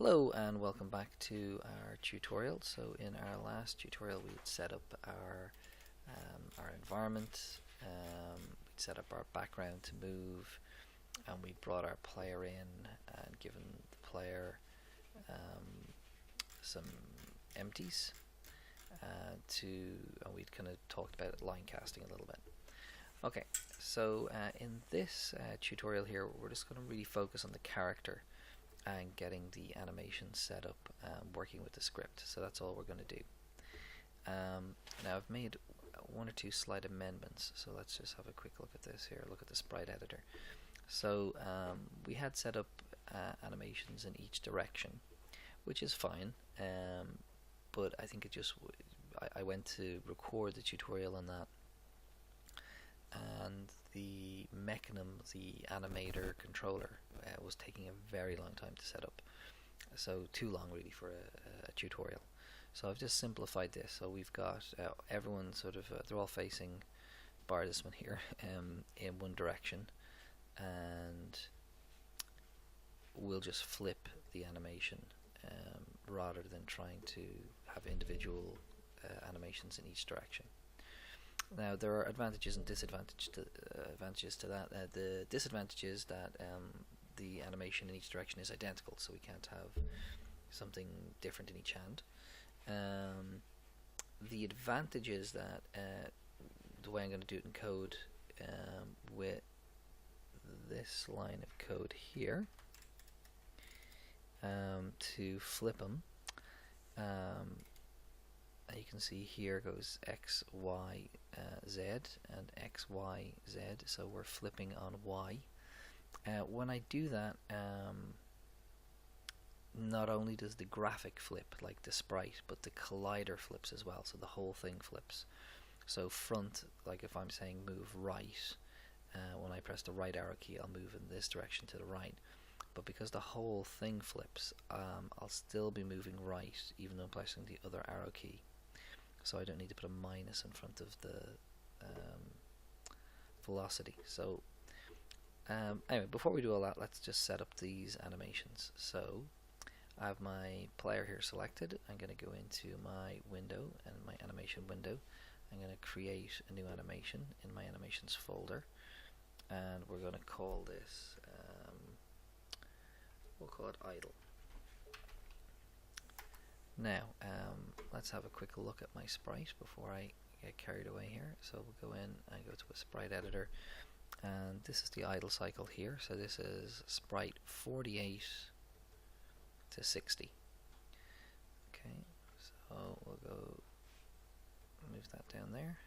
Hello and welcome back to our tutorial. So in our last tutorial we'd set up our environment, we'd set up our background to move, and we brought our player in and given the player some empties and we'd kind of talked about line casting a little bit. Okay, so in this tutorial here we're just going to really focus on the character and getting the animation set up, working with the script. So that's all we're going to do. Now I've made one or two slight amendments, so let's just have a quick look at this here. Look at the sprite editor. So we had set up animations in each direction, which is fine, but I think I went to record the tutorial on that, and the Mecanum, the animator controller, was taking a very long time to set up, so too long really for a tutorial. So I've just simplified this. So we've got everyone sort of they're all facing, bar this one here, in one direction, and we'll just flip the animation rather than trying to have individual animations in each direction. Now there are advantages and disadvantages to that. The disadvantage is that the animation in each direction is identical, so we can't have something different in each hand. The advantage is that the way I'm going to do it in code, with this line of code here, to flip them, you can see here goes X, Y, Z, and X, Y, Z, so we're flipping on Y. When I do that, not only does the graphic flip, like the sprite, but the collider flips as well, so the whole thing flips. So front, like if I'm saying move right, when I press the right arrow key I'll move in this direction to the right, but because the whole thing flips, I'll still be moving right even though I'm pressing the other arrow key. So I don't need to put a minus in front of the velocity. So anyway, before we do all that, let's just set up these animations. So I have my player here selected. I'm going to go into my window, and my animation window I'm going to create a new animation in my animations folder, and we're going to call this, we'll call it idle. Now let's have a quick look at my sprite before I get carried away here. So we'll go in and go to a sprite editor, and this is the idle cycle here. So this is sprite 48 to 60. Okay, so we'll go move that down there.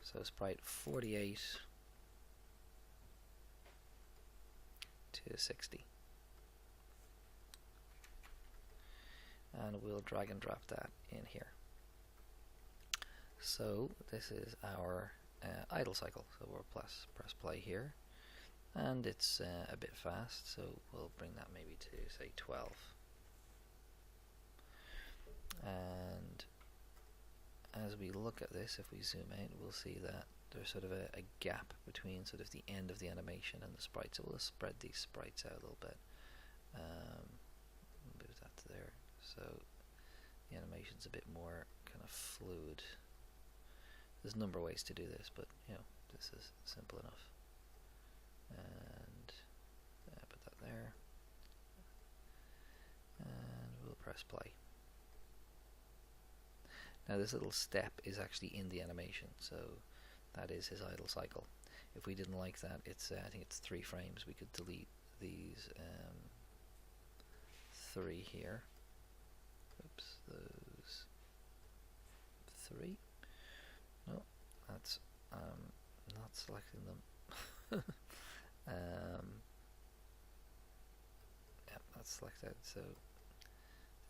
So sprite 48 to 60. And we'll drag and drop that in here. So this is our idle cycle. So we'll press play here, and it's a bit fast, so we'll bring that maybe to say 12. And as we look at this, if we zoom out, we'll see that there's sort of a gap between sort of the end of the animation and the sprite. So we'll spread these sprites out a little bit. Move that to there. So the animation's a bit more kind of fluid. There's a number of ways to do this, but you know, this is simple enough. And put that there, and we'll press play. Now this little step is actually in the animation, so that is his idle cycle. If we didn't like that, it's I think it's 3 frames. We could delete these 3 here. Oops, those 3. No, that's not selecting them. Yeah, that's selected. So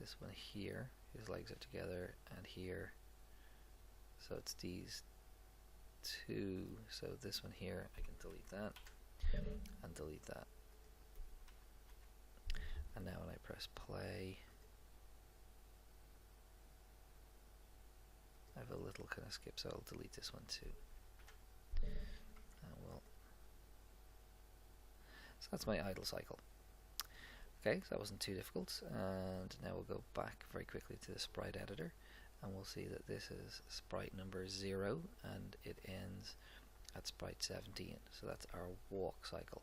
this one here, his legs are together, and here. So it's these 2. So this one here, I can delete that and delete that. And now when I press play, I have a little kind of skip, so I'll delete this one too. So that's my idle cycle. Okay, so that wasn't too difficult. And now we'll go back very quickly to the sprite editor, and we'll see that this is sprite number 0, and it ends at sprite 17. So that's our walk cycle.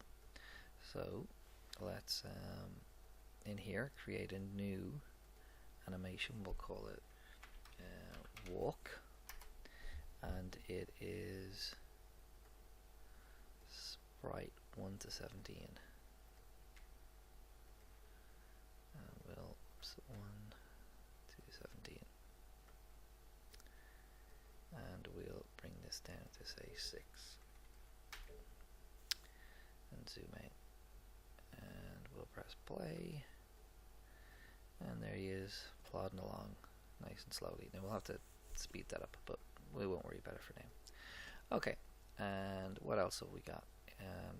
So let's in here create a new animation. We'll call it walk, and it is sprite 1 to 17. And we'll set 1 to 17, and we'll bring this down to say 6, and zoom out, and we'll press play, and there he is, plodding along nice and slowly. Now we'll have to speed that up, but we won't worry about it for now. Okay, and what else have we got?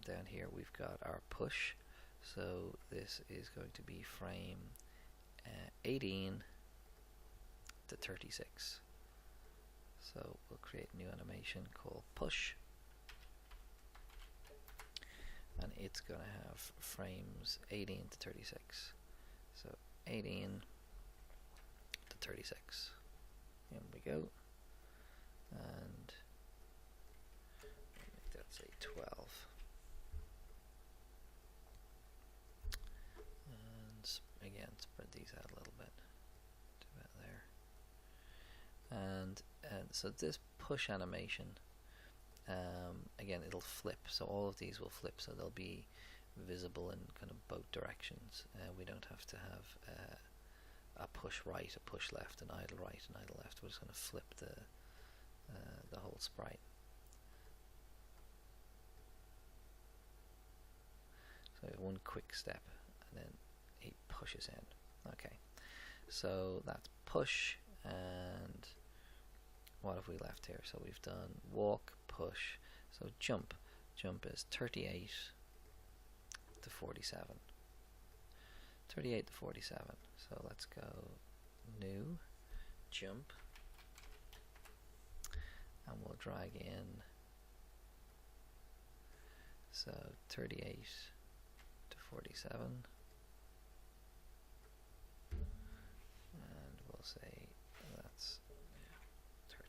Down here we've got our push, so this is going to be frame 18 to 36. So we'll create a new animation called push, and it's going to have frames 18 to 36. So 18 to 36. In we go, and make that say 12. And again, spread these out a little bit to about there. And so this push animation, again, it'll flip. So all of these will flip, so they'll be visible in kind of both directions. We don't have to have a push right, a push left, an idle right, an idle left. We're just going to flip the whole sprite. So one quick step, and then he pushes in. Okay, so that's push, and what have we left here? So we've done walk, push. So jump is 38 to 47. 38 to 47. So let's go new, jump, and we'll drag in, so 38 to 47, and we'll say that's 30.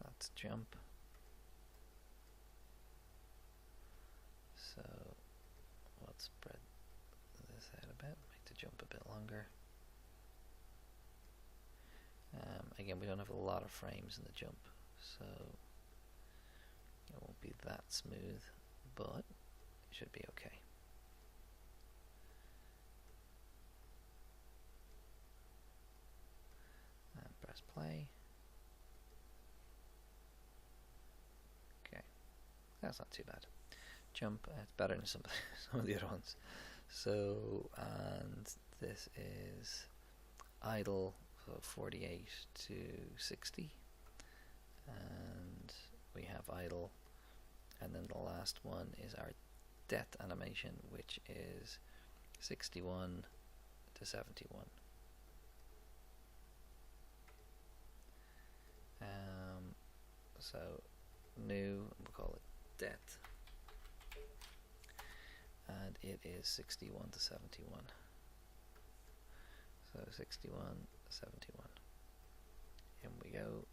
Let's jump. So let's spread this out a bit, make the jump a bit longer. Again, we don't have a lot of frames in the jump, so it won't be that smooth, but it should be okay. And press play. Okay, that's not too bad. Jump, it's better than some of the other ones. So, and this is idle, so 48 to 60, and we have idle, and then the last one is our death animation, which is 61 to 71. So new, we'll call it death, and it is 61 to 71. So 61, 71. In we go,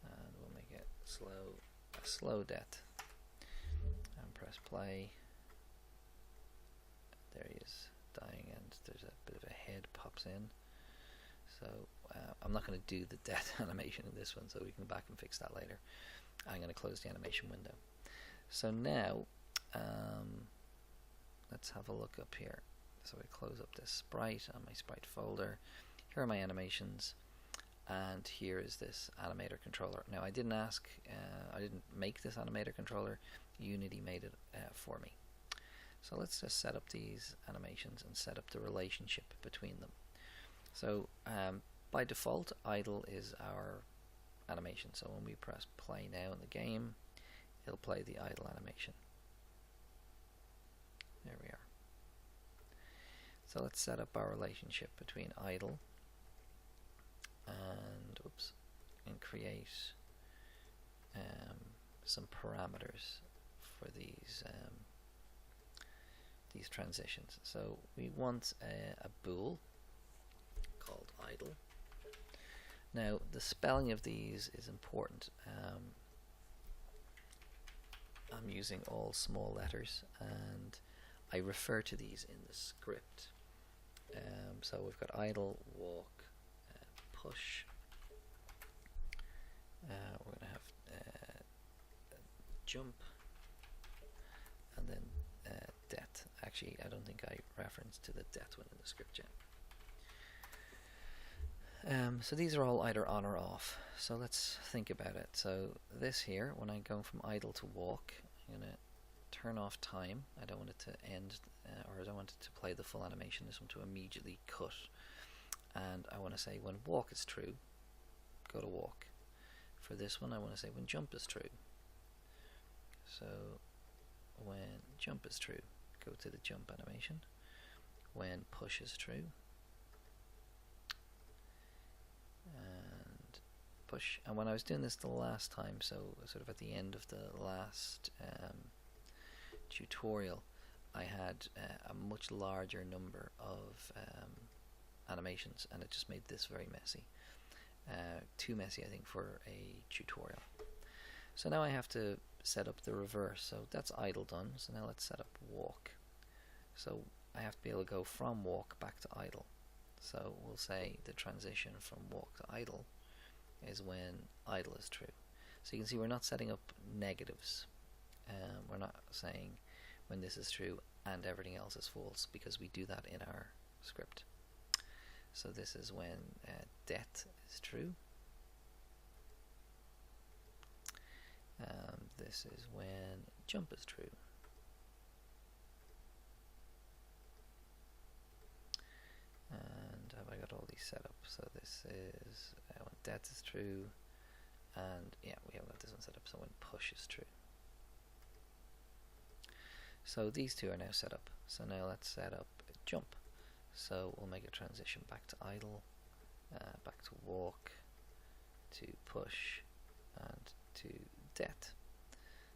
and we'll make it slow, a slow death, and press play. There he is, dying, and there's a bit of a head pops in. So I'm not going to do the death animation in this one, so we can go back and fix that later. I'm going to close the animation window. So now, let's have a look up here. So I close up this sprite on my sprite folder. Here are my animations, and here is this animator controller. Now I didn't make this animator controller. Unity made it for me. So let's just set up these animations and set up the relationship between them. So by default, idle is our animation. So when we press play now in the game, it'll play the idle animation. There we are. So let's set up our relationship between idle and create some parameters for these transitions. So we want a bool called idle. Now the spelling of these is important. I'm using all small letters, and I refer to these in the script. So we've got idle, walk, push. We're going to have jump, and then det. Actually, I don't think I referenced to the det one in the script yet. So these are all either on or off. So let's think about it. So this here, when I'm going from idle to walk, I'm going to turn off time. I don't want it to end, or I don't want it to play the full animation. I just want to immediately cut. And I want to say when walk is true, go to walk. For this one, I want to say when jump is true. So when jump is true, go to the jump animation. When push is true, and push. And when I was doing this the last time, so sort of at the end of the last tutorial, I had a much larger number of animations, and it just made this very messy. Too messy, I think, for a tutorial. So now I have to set up the reverse. So that's idle done. So now let's set up walk. So I have to be able to go from walk back to idle. So we'll say the transition from walk to idle is when idle is true. So you can see we're not setting up negatives. We're not saying when this is true and everything else is false, because we do that in our script. So this is when det is true. This is when jump is true. And have I got all these set up? So this is when det is true, and yeah, we haven't got this one set up. So when push is true. So these two are now set up. So now let's set up jump. So we'll make a transition back to idle, back to walk, to push, and to det.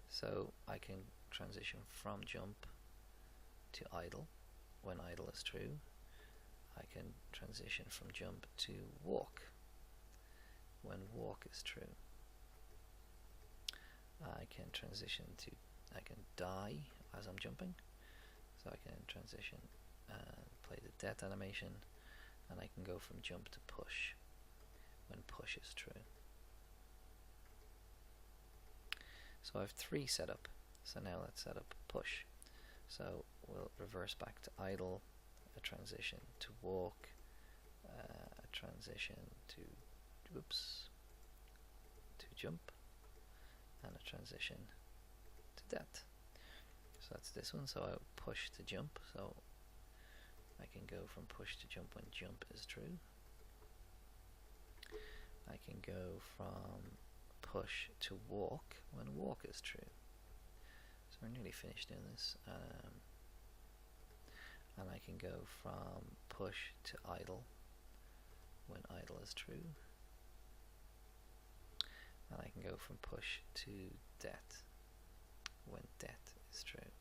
So I can transition from jump to idle when idle is true. I can transition from jump to walk when walk is true. I can transition to, I can die as I'm jumping. So I can transition and play the det animation, and I can go from jump to push when push is true. So I have three set up. So now let's set up push. So we'll reverse back to idle, a transition to walk, a transition to jump, and a transition to det. So that's this one. So I push to jump. So I can go from push to jump when jump is true. I can go from push to walk when walk is true. So we're nearly finished doing this. And I can go from push to idle when idle is true. And I can go from push to det when det is true.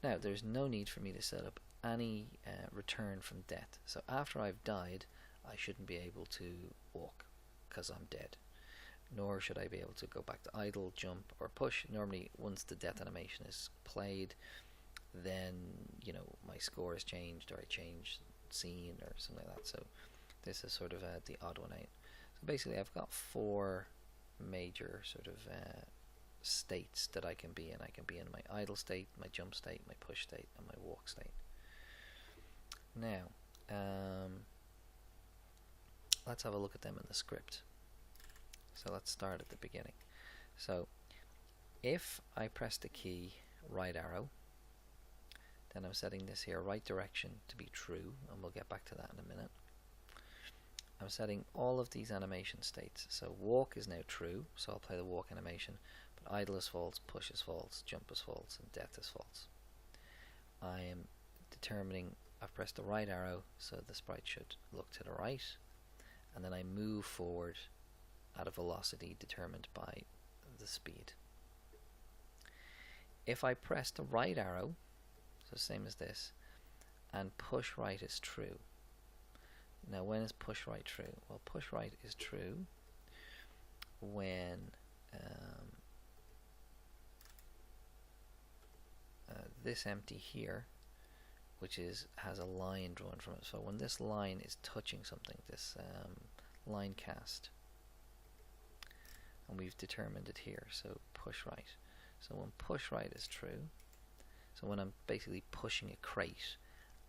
Now there's no need for me to set up any return from det. So after I've died, I shouldn't be able to walk because I'm dead. Nor should I be able to go back to idle, jump, or push. Normally once the det animation is played, then my score is changed, or I change scene or something like that. So this is sort of the odd one out. So basically I've got four major sort of states that I can be in. I can be in my idle state, my jump state, my push state, and my walk state. Now let's have a look at them in the script. So let's start at the beginning. So if I press the key right arrow, then I'm setting this here right direction to be true, and we'll get back to that in a minute. I'm setting all of these animation states. So walk is now true, so I'll play the walk animation, but idle is false, push is false, jump is false, and det is false. I am determining, I've pressed the right arrow, so the sprite should look to the right, and then I move forward at a velocity determined by the speed. If I press the right arrow, so same as this, and push right is true. Now when is push right true? Well, push right is true when this empty here, which has a line drawn from it. So when this line is touching something, this line cast, and we've determined it here, so push right. So when push right is true, so when I'm basically pushing a crate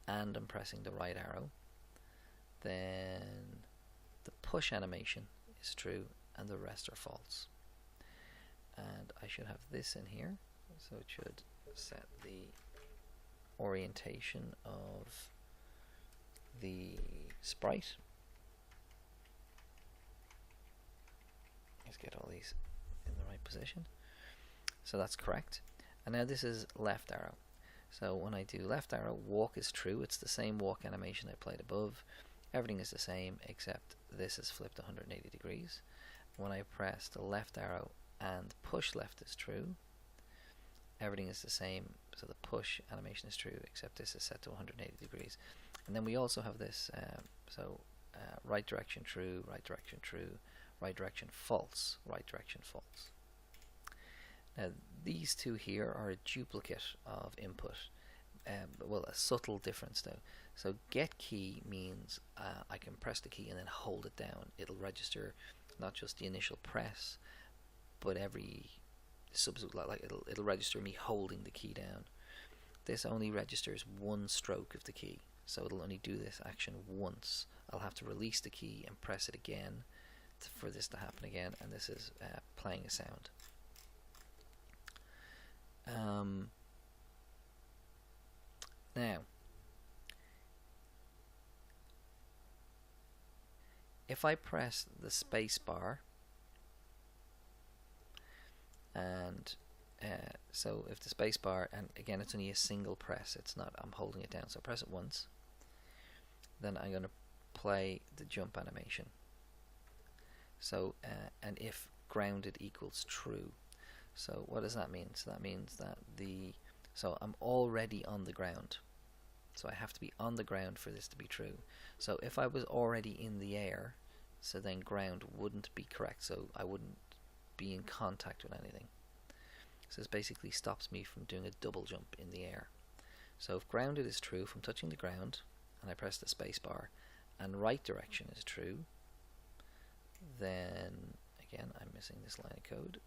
and I'm pressing the right arrow, then the push animation is true and the rest are false. And I should have this in here, so it should set the orientation of the sprite. Let's get all these in the right position. So that's correct. And now this is left arrow. So when I do left arrow, walk is true. It's the same walk animation I played above. Everything is the same except this is flipped 180 degrees. When I press the left arrow and push left is true, everything is the same. So the push animation is true except this is set to 180 degrees. And then we also have this, right direction true, right direction true, right direction false, right direction false. Now these two here are a duplicate of input, well, a subtle difference though. So get key means I can press the key and then hold it down. It'll register not just the initial press, but every subsequent, like it'll register me holding the key down. This only registers one stroke of the key, so it'll only do this action once. I'll have to release the key and press it again for this to happen again, and this is playing a sound. Now, if I press the space bar, and so if the space bar, and again it's only a single press, it's not, I'm holding it down, so press it once, then I'm going to play the jump animation. So and if grounded equals true, so what does that mean? So that means that so I'm already on the ground, so I have to be on the ground for this to be true. So if I was already in the air, so then ground wouldn't be correct, so I wouldn't be in contact with anything. So this basically stops me from doing a double jump in the air. So if grounded is true, if I'm touching the ground and I press the space bar and right direction is true, then again I'm missing this line of code,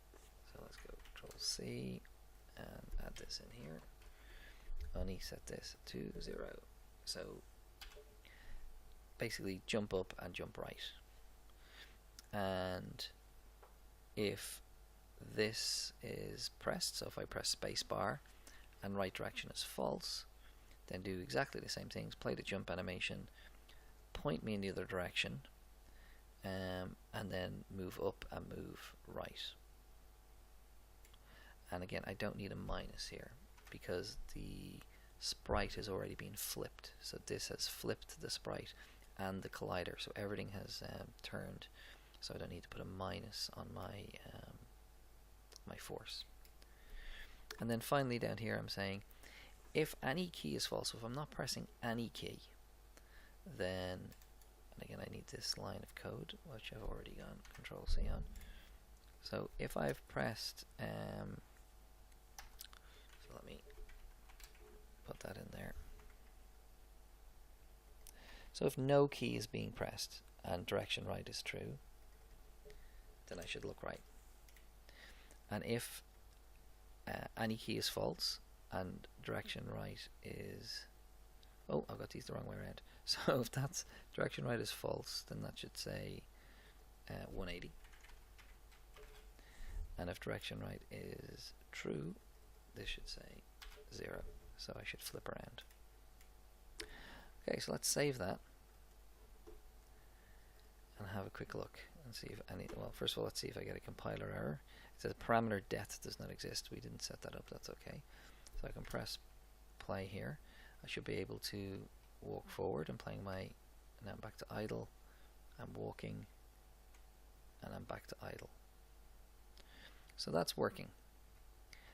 so let's go Control C and add this in here. Only set this to 0. So basically jump up and jump right. And if this is pressed, so if I press space bar and right direction is false, then do exactly the same things, play the jump animation, point me in the other direction, and then move up and move right. And again, I don't need a minus here because the sprite has already been flipped, so this has flipped the sprite and the collider, so everything has turned, so I don't need to put a minus on my my force. And then finally down here I'm saying if any key is false, so if I'm not pressing any key, then, and again I need this line of code which I've already gone Control C on. So if I've pressed so let me put that in there. So if no key is being pressed and direction right is true, then I should look right. And if any key is false and direction right is, oh, I've got these the wrong way around. So if that's direction right is false, then that should say 180. And if direction right is true, this should say 0. So I should flip around. Okay, so let's save that and have a quick look and see if any, well, first of all, let's see if I get a compiler error. It says parameter depth does not exist. We didn't set that up, that's okay. So I can press play here. I should be able to walk forward. I'm playing my, now I'm back to idle, I'm walking, and I'm back to idle. So that's working.